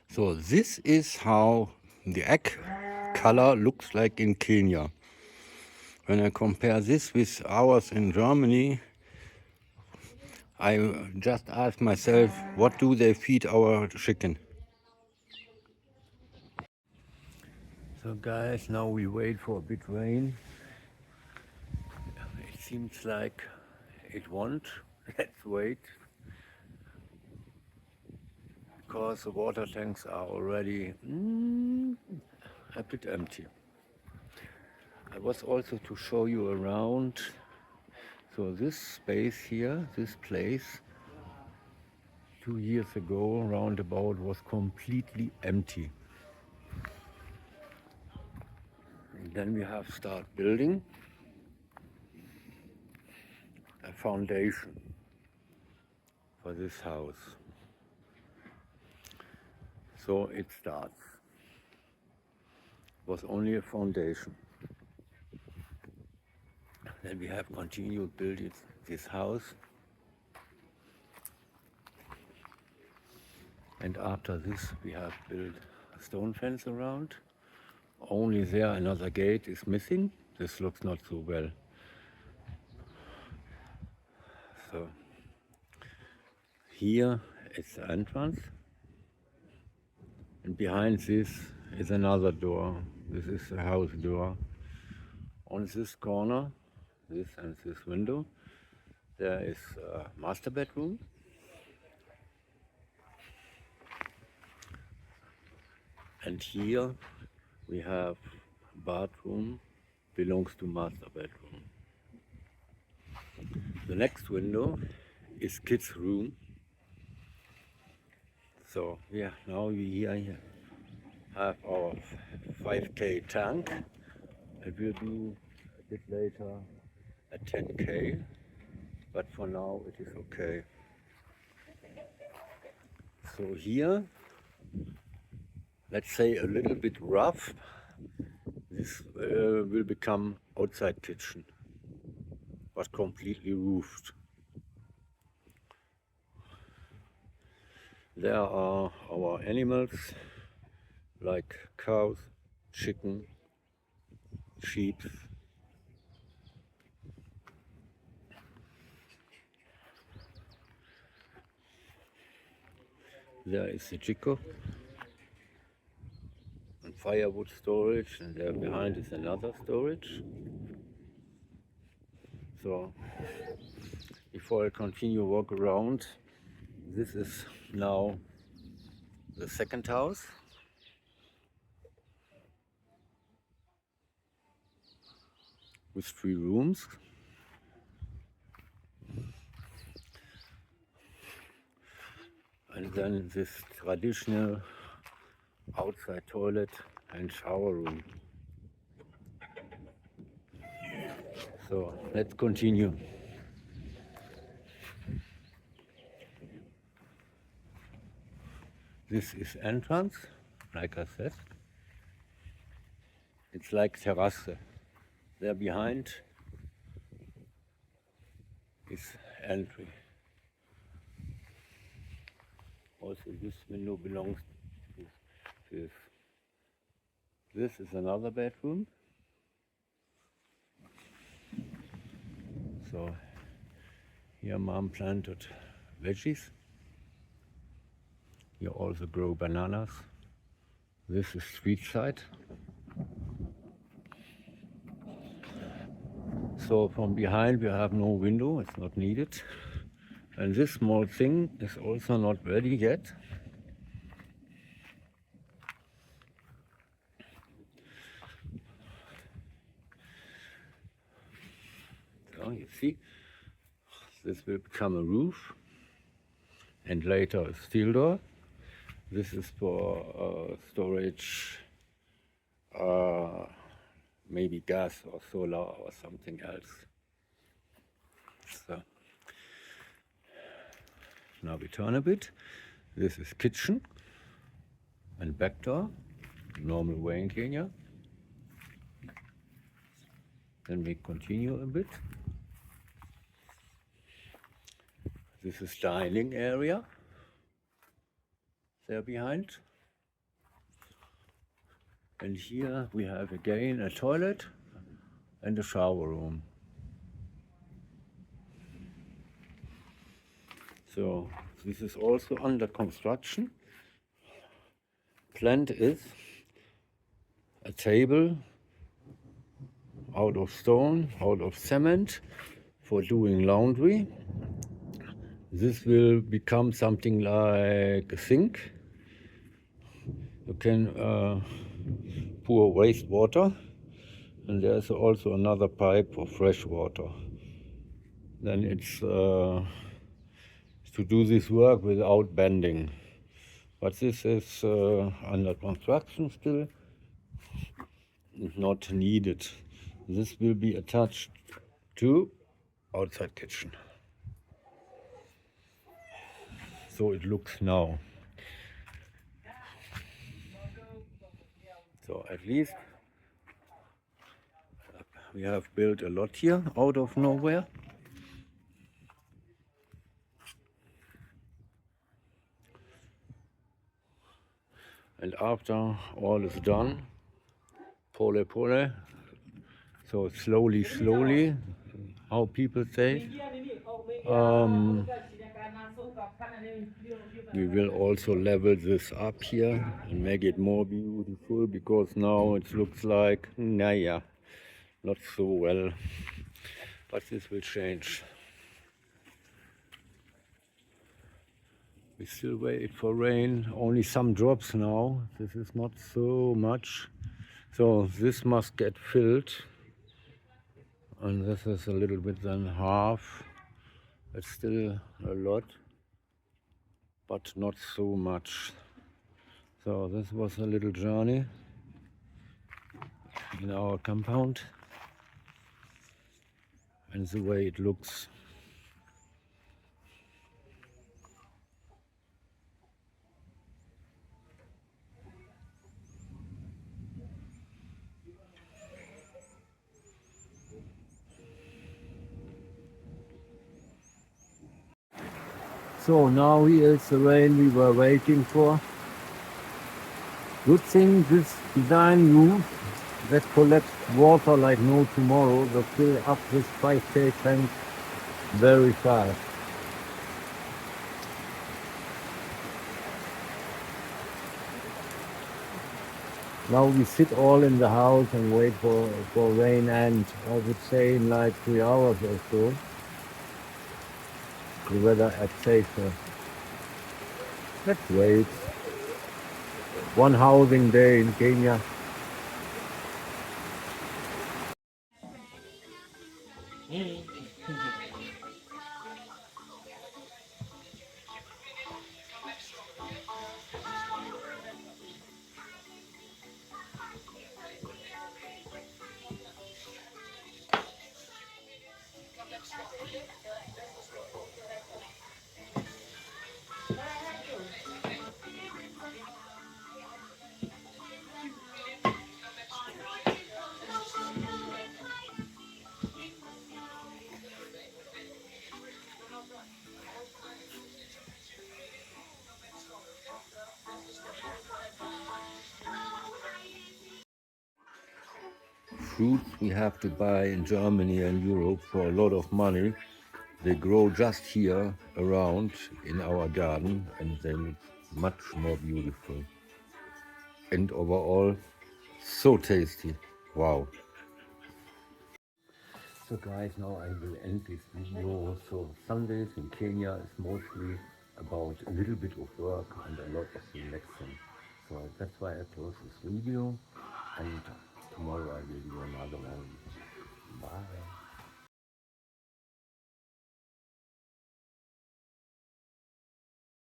So this is how the egg color looks like in Kenya. When I compare this with ours in Germany, I just ask myself, what do they feed our chicken? So guys, now we wait for a bit rain. It seems like it won't. Let's wait. Because the water tanks are already a bit empty. I was also to show you around. So this space here, this place, 2 years ago, roundabout, was completely empty. And then we have start building a foundation for this house. So it starts. It was only a foundation. Then we have continued building this house. And after this we have built a stone fence around. Only there another gate is missing. This looks not so well. So here is the entrance. And behind this is another door. This is the house door. On this corner, this and this window, there is a master bedroom. And here we have bathroom, belongs to master bedroom. The next window is kids' room. So yeah, now we here have our 5K tank. It will do a bit later a 10K, but for now it is okay. So here, let's say a little bit rough, this will become outside kitchen, but completely roofed. There are our animals like cows, chicken, sheep. There is the chico and firewood storage, and there behind is another storage. So before I continue walk around, this is now the second house. With 3 rooms. And then this traditional outside toilet and shower room. So let's continue. This is entrance, like I said. It's like terrace. There behind is entry. Also this window belongs to this. This is another bedroom. So here mom planted veggies. Here also grow bananas. This is street side. So from behind we have no window, it's not needed. And this small thing is also not ready yet. So you see, this will become a roof and later a steel door. This is for storage, maybe gas or solar or something else. So now we turn a bit. This is kitchen and back door, normal way in Kenya. Then we continue a bit. This is dining area there behind. And here we have again a toilet and a shower room. So this is also under construction. Planned is a table out of stone, out of cement for doing laundry. This will become something like a sink. You can pour wastewater, and there's also another pipe for fresh water. Then it's to do this work without bending. But this is under construction still, not needed. This will be attached to outside kitchen. So it looks now. So at least we have built a lot here out of nowhere. And after all is done, pole pole, so slowly, how people say, we will also level this up here and make it more beautiful, because now it looks like, naja, not so well, but this will change. We still wait for rain, only some drops now. This is not so much. So this must get filled. And this is a little bit than half. It's still a lot, but not so much. So this was a little journey in our compound and the way it looks. So now here is the rain we were waiting for. Good thing this design roof that collects water like no tomorrow will fill up this 5K tank very fast. Now we sit all in the house and wait for rain, and I would say in like 3 hours or so the weather at safer. Let's wait. One housing day in Kenya. Fruits we have to buy in Germany and Europe for a lot of money. They grow just here around in our garden, and they look much more beautiful. And overall, so tasty. Wow. So guys, now I will end this video. So Sundays in Kenya is mostly about a little bit of work and a lot of relaxing. So that's why I close this video, and tomorrow I will do another one. Bye.